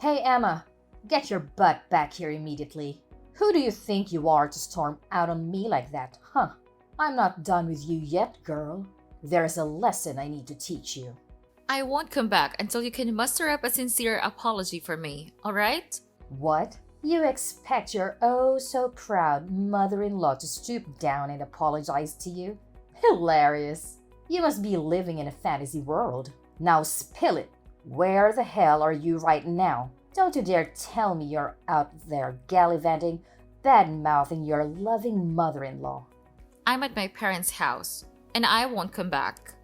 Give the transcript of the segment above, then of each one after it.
Hey Emma, get your butt back here immediately. Who do you think you are to storm out on me like that, huh? I'm not done with you yet, girl. There's a lesson I need to teach you. I won't come back until you can muster up a sincere apology for me, alright? What? You expect your oh so proud mother-in-law to stoop down and apologize to you? Hilarious. You must be living in a fantasy world. Now spill it. Where the hell are you right now? Don't you dare tell me you're out there gallivanting, bad-mouthing your loving mother-in-law. I'm at my parents' house, and I won't come back.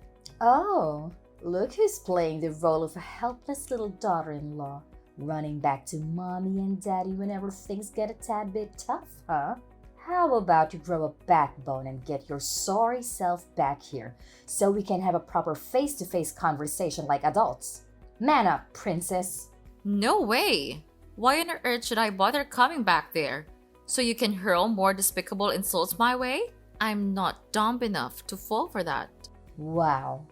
Oh, look who's playing the role of a helpless little daughter-in-law, running back to mommy and daddy whenever things get a tad bit tough, huh? How about you grow a backbone and get your sorry self back here so we can have a proper face-to-face conversation like adults? Man up, princess. No way! Why on earth should I bother coming back there? So you can hurl more despicable insults my way? I'm not dumb enough to fall for that. Wow,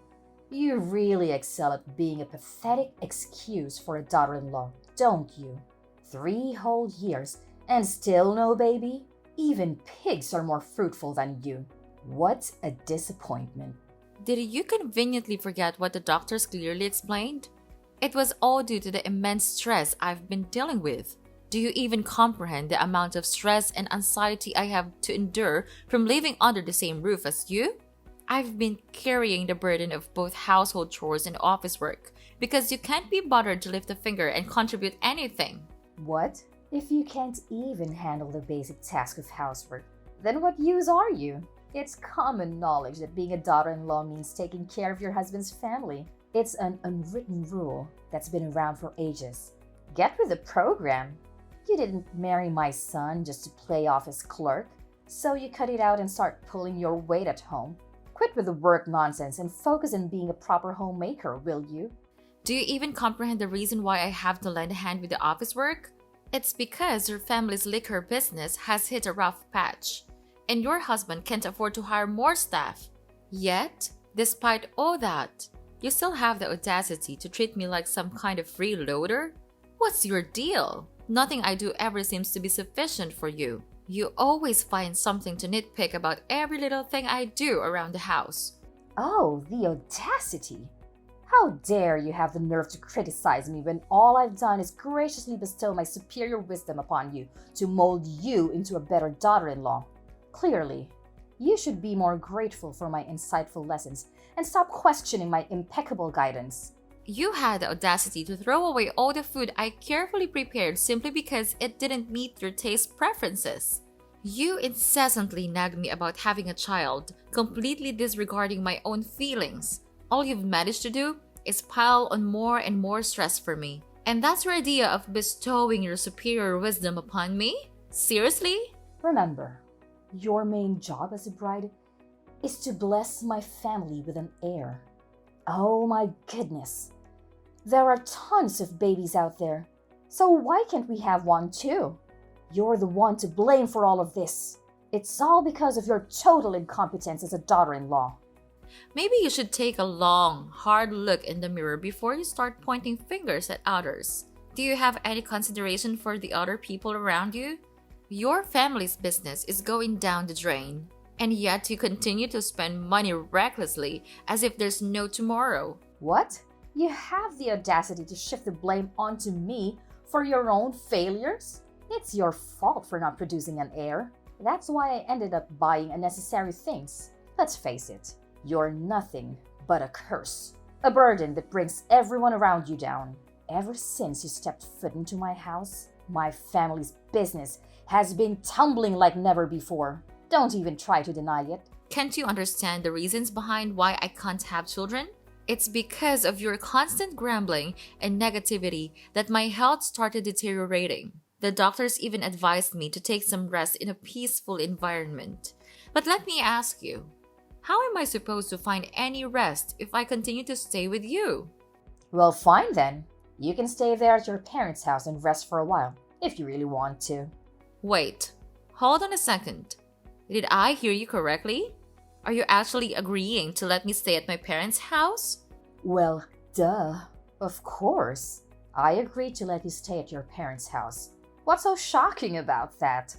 you really excel at being a pathetic excuse for a daughter-in-law, don't you? 3 whole years and still no baby? Even pigs are more fruitful than you. What a disappointment. Did you conveniently forget what the doctors clearly explained? It was all due to the immense stress I've been dealing with. Do you even comprehend the amount of stress and anxiety I have to endure from living under the same roof as you? I've been carrying the burden of both household chores and office work because you can't be bothered to lift a finger and contribute anything. What? If you can't even handle the basic task of housework, then what use are you? It's common knowledge that being a daughter-in-law means taking care of your husband's family. It's an unwritten rule that's been around for ages. Get with the program. You didn't marry my son just to play office clerk, so you cut it out and start pulling your weight at home. Quit with the work nonsense and focus on being a proper homemaker, will you? Do you even comprehend the reason why I have to lend a hand with the office work? It's because your family's liquor business has hit a rough patch, and your husband can't afford to hire more staff. Yet, despite all that, you still have the audacity to treat me like some kind of freeloader? What's your deal? Nothing I do ever seems to be sufficient for you. You always find something to nitpick about every little thing I do around the house. Oh, the audacity! How dare you have the nerve to criticize me when all I've done is graciously bestow my superior wisdom upon you to mold you into a better daughter-in-law. Clearly, you should be more grateful for my insightful lessons and stop questioning my impeccable guidance. You had the audacity to throw away all the food I carefully prepared simply because it didn't meet your taste preferences. You incessantly nagged me about having a child, completely disregarding my own feelings. All you've managed to do is pile on more and more stress for me. And that's your idea of bestowing your superior wisdom upon me? Seriously? Remember, your main job as a bride is to bless my family with an heir. Oh my goodness. There are tons of babies out there, so why can't we have one too? You're the one to blame for all of this. It's all because of your total incompetence as a daughter-in-law. Maybe you should take a long, hard look in the mirror before you start pointing fingers at others. Do you have any consideration for the other people around you? Your family's business is going down the drain, and yet you continue to spend money recklessly as if there's no tomorrow. What? You have the audacity to shift the blame onto me for your own failures? It's your fault for not producing an heir. That's why I ended up buying unnecessary things. Let's face it, you're nothing but a curse. A burden that brings everyone around you down. Ever since you stepped foot into my house, my family's business has been tumbling like never before. Don't even try to deny it. Can't you understand the reasons behind why I can't have children? It's because of your constant grumbling and negativity that my health started deteriorating. The doctors even advised me to take some rest in a peaceful environment. But let me ask you, how am I supposed to find any rest if I continue to stay with you? Well, fine then. You can stay there at your parents' house and rest for a while, if you really want to. Wait, hold on a second. Did I hear you correctly? Are you actually agreeing to let me stay at my parents' house? Well, duh. Of course. I agreed to let you stay at your parents' house. What's so shocking about that?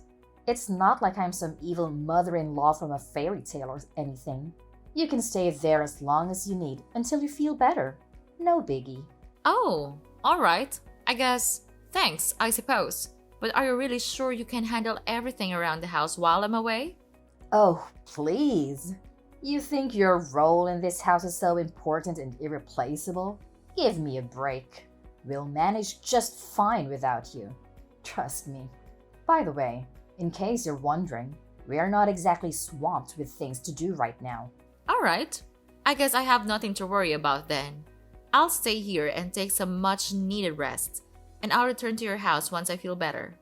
It's not like I'm some evil mother-in-law from a fairy tale or anything. You can stay there as long as you need until you feel better. No biggie. Oh, alright. I guess, thanks, I suppose. But are you really sure you can handle everything around the house while I'm away? Oh, please. You think your role in this house is so important and irreplaceable? Give me a break. We'll manage just fine without you. Trust me. By the way, in case you're wondering, we're not exactly swamped with things to do right now. Alright. I guess I have nothing to worry about then. I'll stay here and take some much needed rest, and I'll return to your house once I feel better.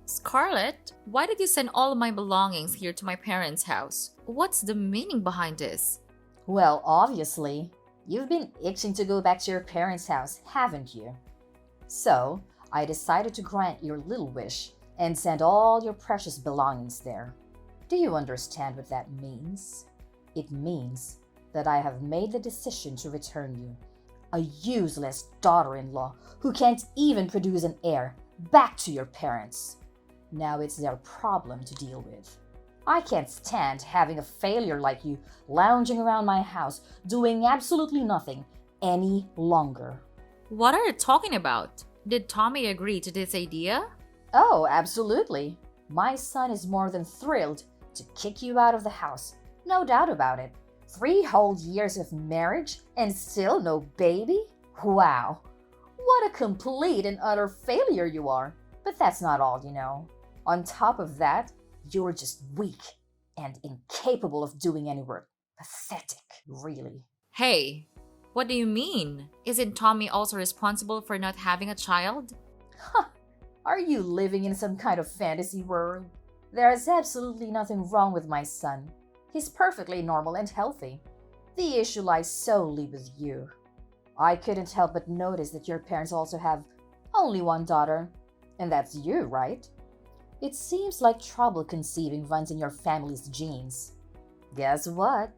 Scarlet, why did you send all of my belongings here to my parents' house? What's the meaning behind this? Well, obviously, you've been itching to go back to your parents' house, haven't you? So, I decided to grant your little wish and send all your precious belongings there. Do you understand what that means? It means that I have made the decision to return you, a useless daughter-in-law who can't even produce an heir, back to your parents. Now it's their problem to deal with. I can't stand having a failure like you lounging around my house doing absolutely nothing any longer. What are you talking about? Did Tommy agree to this idea? Oh, absolutely. My son is more than thrilled to kick you out of the house. No doubt about it. 3 whole years of marriage and still no baby? Wow. What a complete and utter failure you are. But that's not all, you know. On top of that, you're just weak and incapable of doing any work. Pathetic, really. Hey, what do you mean? Isn't Tommy also responsible for not having a child? Huh. Are you living in some kind of fantasy world? There is absolutely nothing wrong with my son. He's perfectly normal and healthy. The issue lies solely with you. I couldn't help but notice that your parents also have only one daughter, and that's you, right? It seems like trouble conceiving runs in your family's genes. Guess what?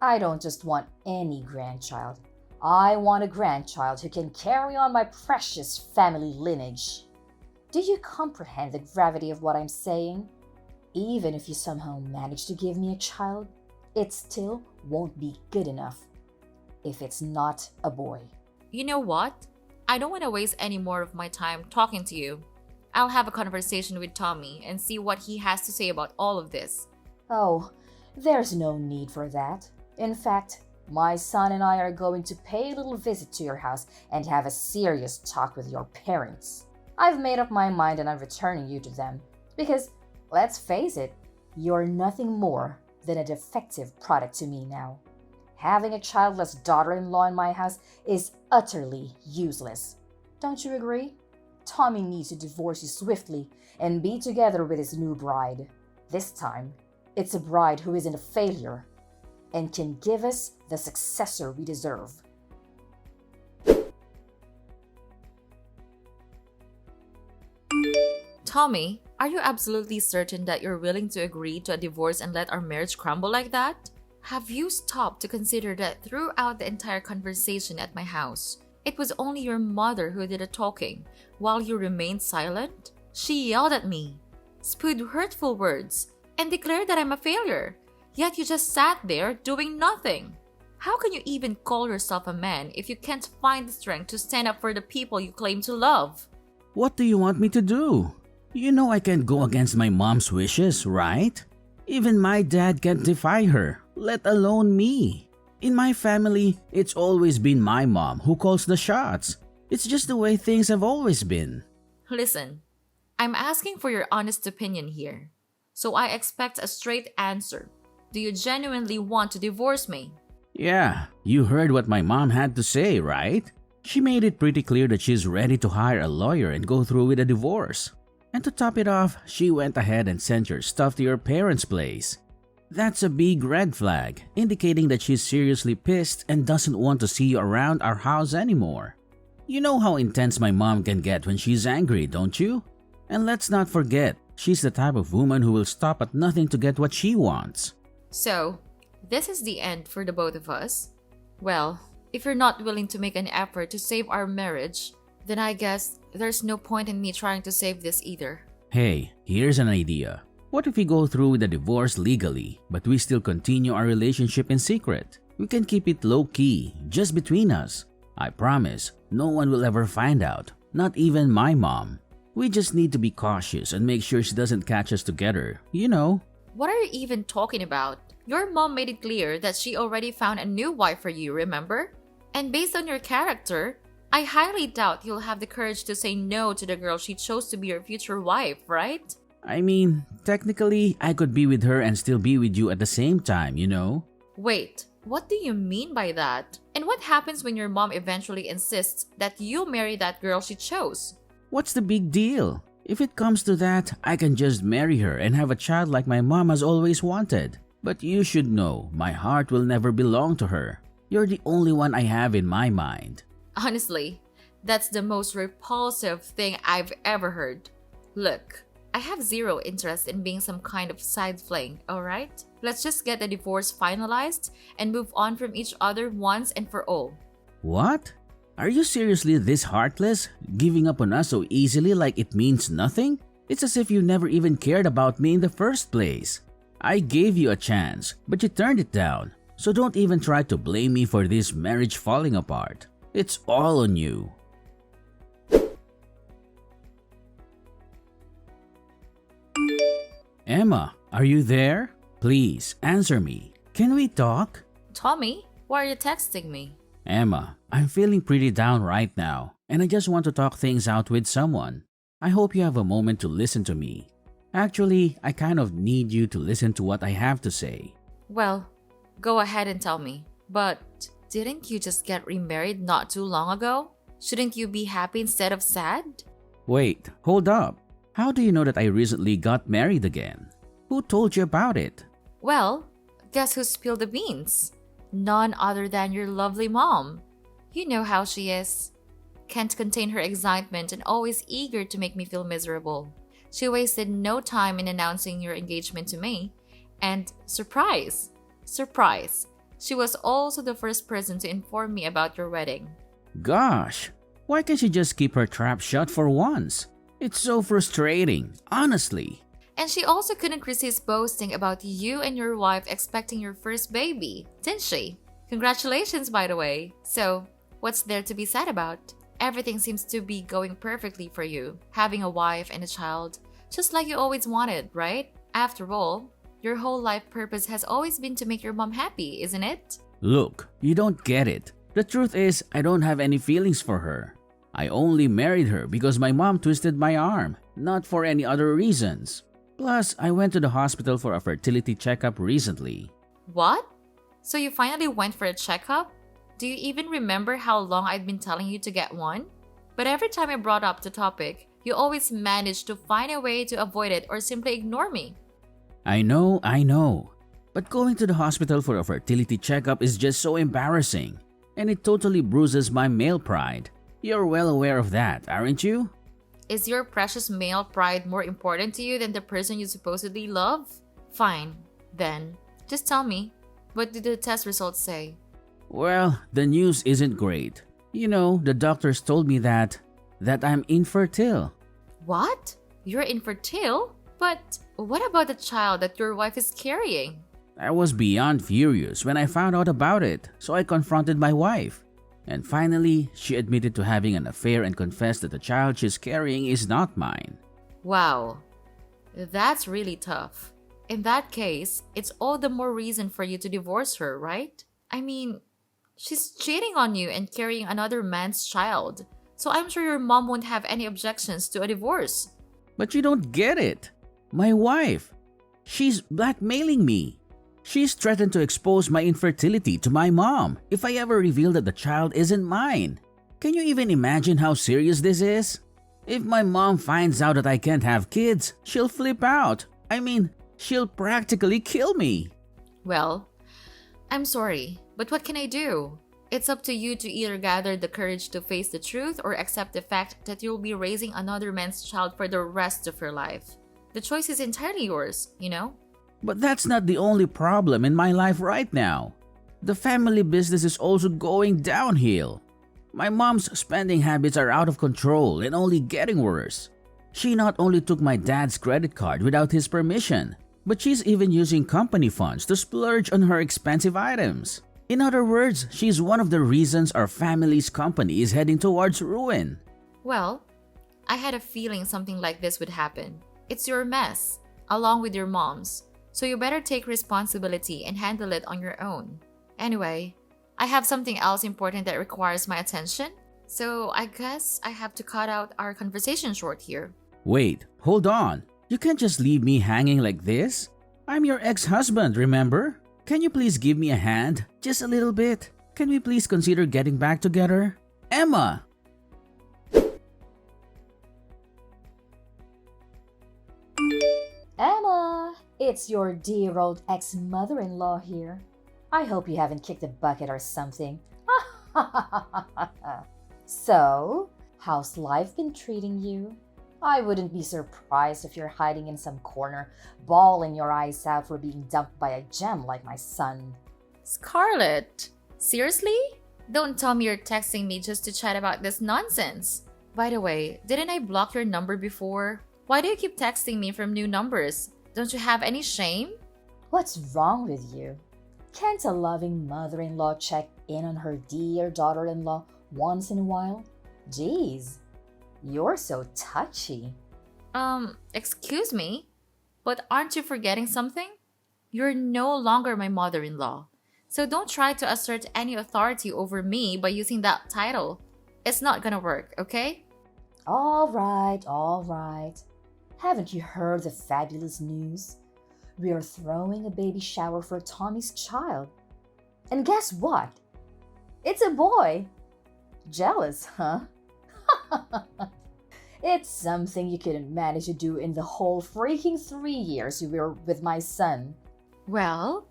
I don't just want any grandchild. I want a grandchild who can carry on my precious family lineage. Do you comprehend the gravity of what I'm saying? Even if you somehow manage to give me a child, it still won't be good enough if it's not a boy. You know what? I don't want to waste any more of my time talking to you. I'll have a conversation with Tommy and see what he has to say about all of this. Oh, there's no need for that. In fact, my son and I are going to pay a little visit to your house and have a serious talk with your parents. I've made up my mind and I'm returning you to them because, let's face it, you're nothing more than a defective product to me now. Having a childless daughter-in-law in my house is utterly useless. Don't you agree? Tommy needs to divorce you swiftly and be together with his new bride. This time, it's a bride who isn't a failure and can give us the successor we deserve. Tommy, are you absolutely certain that you're willing to agree to a divorce and let our marriage crumble like that? Have you stopped to consider that throughout the entire conversation at my house, it was only your mother who did the talking, while you remained silent? She yelled at me, spewed hurtful words, and declared that I'm a failure. Yet you just sat there doing nothing. How can you even call yourself a man if you can't find the strength to stand up for the people you claim to love? What do you want me to do? You know I can't go against my mom's wishes, right? Even my dad can't defy her, let alone me. In my family, it's always been my mom who calls the shots. It's just the way things have always been. Listen, I'm asking for your honest opinion here. So I expect a straight answer. Do you genuinely want to divorce me? Yeah, you heard what my mom had to say, right? She made it pretty clear that she's ready to hire a lawyer and go through with a divorce. And to top it off, she went ahead and sent your stuff to your parents' place. That's a big red flag, indicating that she's seriously pissed and doesn't want to see you around our house anymore. You know how intense my mom can get when she's angry, don't you? And let's not forget, she's the type of woman who will stop at nothing to get what she wants. So, this is the end for the both of us. Well, if you're not willing to make an effort to save our marriage, then I guess there's no point in me trying to save this either. Hey, here's an idea. What if we go through with the divorce legally, but we still continue our relationship in secret? We can keep it low-key, just between us. I promise, no one will ever find out, not even my mom. We just need to be cautious and make sure she doesn't catch us together, you know. What are you even talking about? Your mom made it clear that she already found a new wife for you, remember? And based on your character, I highly doubt you'll have the courage to say no to the girl she chose to be your future wife, right? I mean, technically, I could be with her and still be with you at the same time, you know? Wait, what do you mean by that? And what happens when your mom eventually insists that you marry that girl she chose? What's the big deal? If it comes to that, I can just marry her and have a child like my mom has always wanted. But you should know, my heart will never belong to her. You're the only one I have in my mind. Honestly, that's the most repulsive thing I've ever heard. Look, I have zero interest in being some kind of side fling, alright? Let's just get the divorce finalized and move on from each other once and for all. What? Are you seriously this heartless? Giving up on us so easily like it means nothing? It's as if you never even cared about me in the first place. I gave you a chance, but you turned it down. So don't even try to blame me for this marriage falling apart. It's all on you. Emma, are you there? Please, answer me. Can we talk? Tommy, why are you texting me? Emma, I'm feeling pretty down right now, and I just want to talk things out with someone. I hope you have a moment to listen to me. Actually, I kind of need you to listen to what I have to say. Well, go ahead and tell me. But didn't you just get remarried not too long ago? Shouldn't you be happy instead of sad? Wait, hold up. How do you know that I recently got married again? Who told you about it? Well, guess who spilled the beans? None other than your lovely mom. You know how she is. Can't contain her excitement and always eager to make me feel miserable. She wasted no time in announcing your engagement to me. And surprise! Surprise! She was also the first person to inform me about your wedding. Gosh, why can't she just keep her trap shut for once? It's so frustrating, honestly. And she also couldn't resist boasting about you and your wife expecting your first baby, didn't she? Congratulations, by the way. So, what's there to be sad about? Everything seems to be going perfectly for you, having a wife and a child, just like you always wanted, right? After all, your whole life purpose has always been to make your mom happy, isn't it? Look, you don't get it. The truth is, I don't have any feelings for her. I only married her because my mom twisted my arm, not for any other reasons. Plus, I went to the hospital for a fertility checkup recently. What? So you finally went for a checkup? Do you even remember how long I'd been telling you to get one? But every time I brought up the topic, you always managed to find a way to avoid it or simply ignore me. I know. But going to the hospital for a fertility checkup is just so embarrassing. And it totally bruises my male pride. You're well aware of that, aren't you? Is your precious male pride more important to you than the person you supposedly love? Fine, then. Just tell me, what did the test results say? Well, the news isn't great. You know, the doctors told me that I'm infertile. What? You're infertile? But what about the child that your wife is carrying? I was beyond furious when I found out about it, so I confronted my wife. And finally, she admitted to having an affair and confessed that the child she's carrying is not mine. Wow, that's really tough. In that case, it's all the more reason for you to divorce her, right? I mean, she's cheating on you and carrying another man's child, so I'm sure your mom won't have any objections to a divorce. But you don't get it. My wife, she's blackmailing me. She's threatened to expose my infertility to my mom if I ever reveal that the child isn't mine. Can you even imagine how serious this is? If my mom finds out that I can't have kids, she'll flip out. I mean, she'll practically kill me. Well, I'm sorry, but what can I do? It's up to you to either gather the courage to face the truth or accept the fact that you'll be raising another man's child for the rest of your life. The choice is entirely yours, you know? But that's not the only problem in my life right now. The family business is also going downhill. My mom's spending habits are out of control and only getting worse. She not only took my dad's credit card without his permission, but she's even using company funds to splurge on her expensive items. In other words, she's one of the reasons our family's company is heading towards ruin. Well, I had a feeling something like this would happen. It's your mess, along with your mom's, so you better take responsibility and handle it on your own. Anyway, I have something else important that requires my attention, so I guess I have to cut out our conversation short here. Wait, hold on. You can't just leave me hanging like this. I'm your ex-husband, remember? Can you please give me a hand? Just a little bit. Can we please consider getting back together? Emma! Emma, it's your dear old ex-mother-in-law here. I hope you haven't kicked a bucket or something. So, how's life been treating you? I wouldn't be surprised if you're hiding in some corner, bawling your eyes out for being dumped by a gem like my son. Scarlet, seriously? Don't tell me you're texting me just to chat about this nonsense. By the way, didn't I block your number before? Why do you keep texting me from new numbers? Don't you have any shame? What's wrong with you? Can't a loving mother-in-law check in on her dear daughter-in-law once in a while? Jeez, you're so touchy. Excuse me? But aren't you forgetting something? You're no longer my mother-in-law. So don't try to assert any authority over me by using that title. It's not gonna work, okay? All right. Haven't you heard the fabulous news? We are throwing a baby shower for Tommy's child. And guess what? It's a boy. Jealous, huh? It's something you couldn't manage to do in the whole freaking 3 years you were with my son. Well,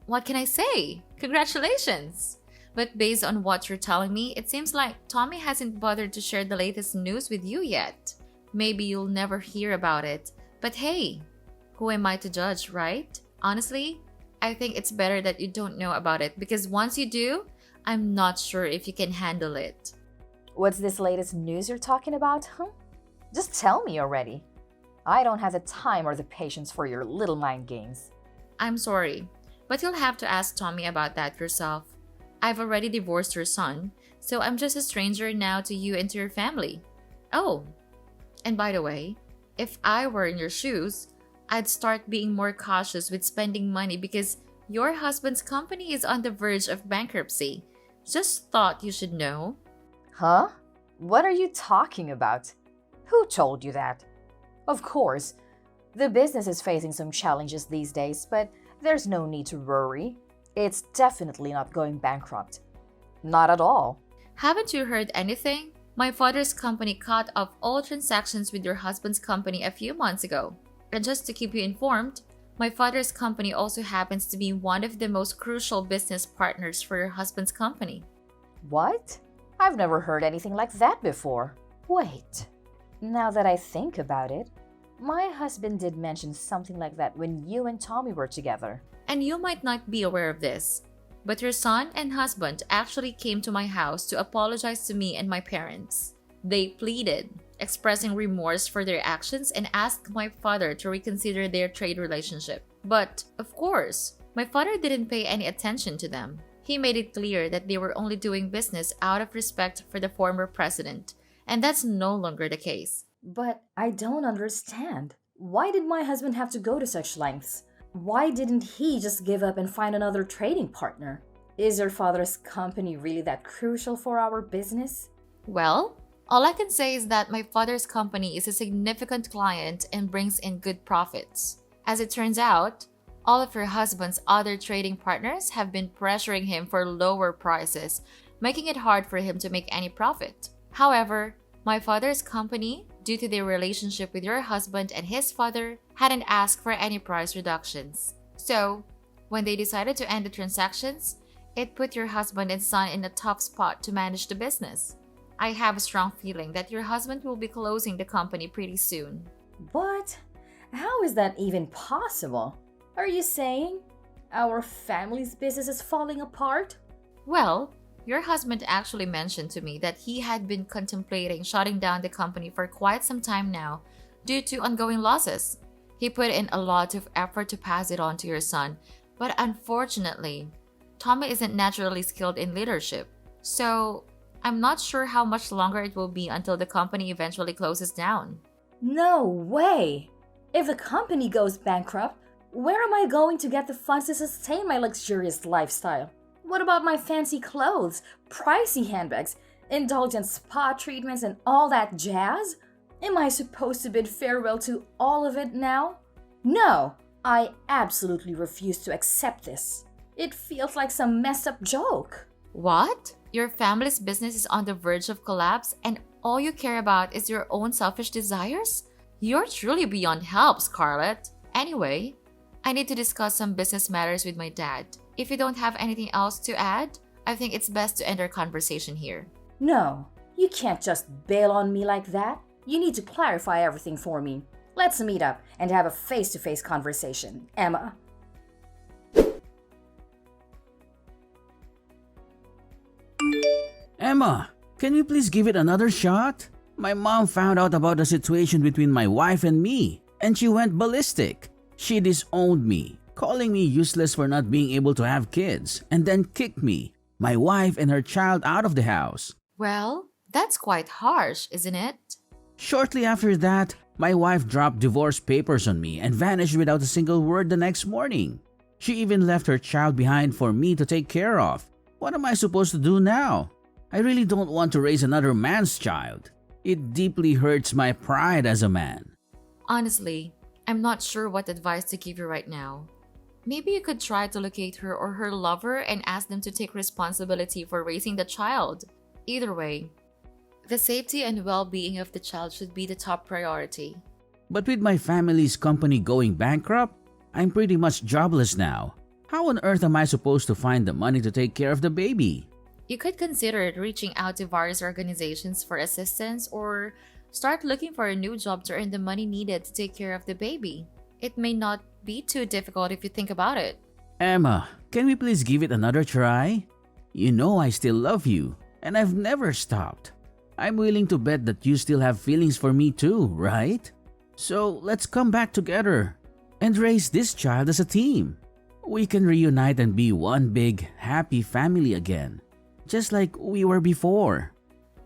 what can I say? Congratulations! But based on what you're telling me, it seems like Tommy hasn't bothered to share the latest news with you yet. Maybe you'll never hear about it. But hey, who am I to judge, right? Honestly, I think it's better that you don't know about it because once you do, I'm not sure if you can handle it. What's this latest news you're talking about, huh? Just tell me already. I don't have the time or the patience for your little mind games. I'm sorry, but you'll have to ask Tommy about that yourself. I've already divorced your son, so I'm just a stranger now to you and to your family. Oh, and by the way, if I were in your shoes, I'd start being more cautious with spending money because your husband's company is on the verge of bankruptcy. Just thought you should know. Huh? What are you talking about? Who told you that? Of course, the business is facing some challenges these days, but there's no need to worry. It's definitely not going bankrupt. Not at all. Haven't you heard anything? My father's company cut off all transactions with your husband's company a few months ago. And just to keep you informed, my father's company also happens to be one of the most crucial business partners for your husband's company. What? I've never heard anything like that before. Wait, now that I think about it, my husband did mention something like that when you and Tommy were together. And you might not be aware of this, but your son and husband actually came to my house to apologize to me and my parents. They pleaded, expressing remorse for their actions and asked my father to reconsider their trade relationship. But, of course, my father didn't pay any attention to them. He made it clear that they were only doing business out of respect for the former president, and that's no longer the case. But I don't understand. Why did my husband have to go to such lengths? Why didn't he just give up and find another trading partner? Is your father's company really that crucial for our business? Well, all I can say is that my father's company is a significant client and brings in good profits. As it turns out, all of your husband's other trading partners have been pressuring him for lower prices, making it hard for him to make any profit. However, my father's company, due to their relationship with your husband and his father, hadn't asked for any price reductions. So, when they decided to end the transactions, it put your husband and son in a tough spot to manage the business. I have a strong feeling that your husband will be closing the company pretty soon. What? How is that even possible? Are you saying our family's business is falling apart? Well, your husband actually mentioned to me that he had been contemplating shutting down the company for quite some time now due to ongoing losses. He put in a lot of effort to pass it on to your son, but unfortunately, Tommy isn't naturally skilled in leadership. So, I'm not sure how much longer it will be until the company eventually closes down. No way! If the company goes bankrupt, where am I going to get the funds to sustain my luxurious lifestyle? What about my fancy clothes, pricey handbags, indulgent spa treatments, and all that jazz? Am I supposed to bid farewell to all of it now? No, I absolutely refuse to accept this. It feels like some messed up joke. What? Your family's business is on the verge of collapse and all you care about is your own selfish desires? You're truly beyond help, Scarlet. Anyway, I need to discuss some business matters with my dad. If you don't have anything else to add, I think it's best to end our conversation here. No, you can't just bail on me like that. You need to clarify everything for me. Let's meet up and have a face-to-face conversation, Emma. Emma, can you please give it another shot? My mom found out about the situation between my wife and me, and she went ballistic. She disowned me, calling me useless for not being able to have kids, and then kicked me, my wife, and her child out of the house. Well, that's quite harsh, isn't it? Shortly after that, my wife dropped divorce papers on me and vanished without a single word the next morning. She even left her child behind for me to take care of. What am I supposed to do now? I really don't want to raise another man's child. It deeply hurts my pride as a man. Honestly, I'm not sure what advice to give you right now. Maybe you could try to locate her or her lover and ask them to take responsibility for raising the child. Either way, the safety and well-being of the child should be the top priority. But with my family's company going bankrupt, I'm pretty much jobless now. How on earth am I supposed to find the money to take care of the baby? You could consider reaching out to various organizations for assistance or start looking for a new job to earn the money needed to take care of the baby. It may not be too difficult if you think about it. Emma, can we please give it another try? You know I still love you, and I've never stopped. I'm willing to bet that you still have feelings for me too, right? So let's come back together and raise this child as a team. We can reunite and be one big, happy family again, just like we were before.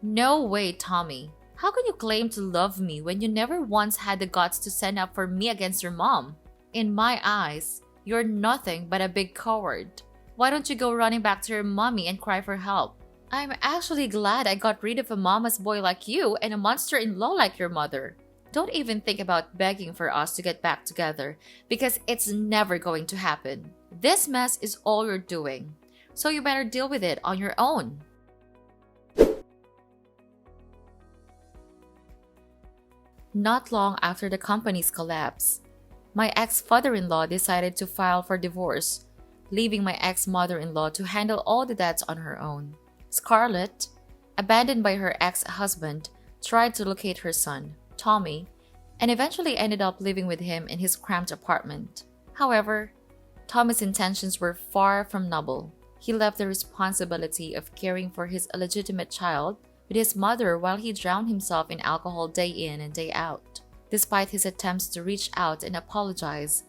No way, Tommy. How can you claim to love me when you never once had the guts to stand up for me against your mom? In my eyes, you're nothing but a big coward. Why don't you go running back to your mommy and cry for help? I'm actually glad I got rid of a mama's boy like you and a monster-in-law like your mother. Don't even think about begging for us to get back together because it's never going to happen. This mess is all you're doing, so you better deal with it on your own. Not long after the company's collapse, my ex-father-in-law decided to file for divorce, leaving my ex-mother-in-law to handle all the debts on her own. Scarlet, abandoned by her ex-husband, tried to locate her son, Tommy, and eventually ended up living with him in his cramped apartment. However, Tommy's intentions were far from noble. He left the responsibility of caring for his illegitimate child with his mother while he drowned himself in alcohol day in and day out. Despite his attempts to reach out and apologize,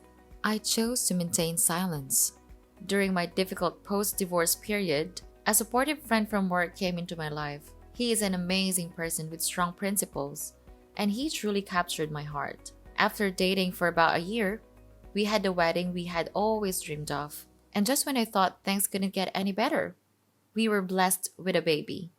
I chose to maintain silence. During my difficult post-divorce period, a supportive friend from work came into my life. He is an amazing person with strong principles, and he truly captured my heart. After dating for about a year, we had the wedding we had always dreamed of. And just when I thought things couldn't get any better, we were blessed with a baby.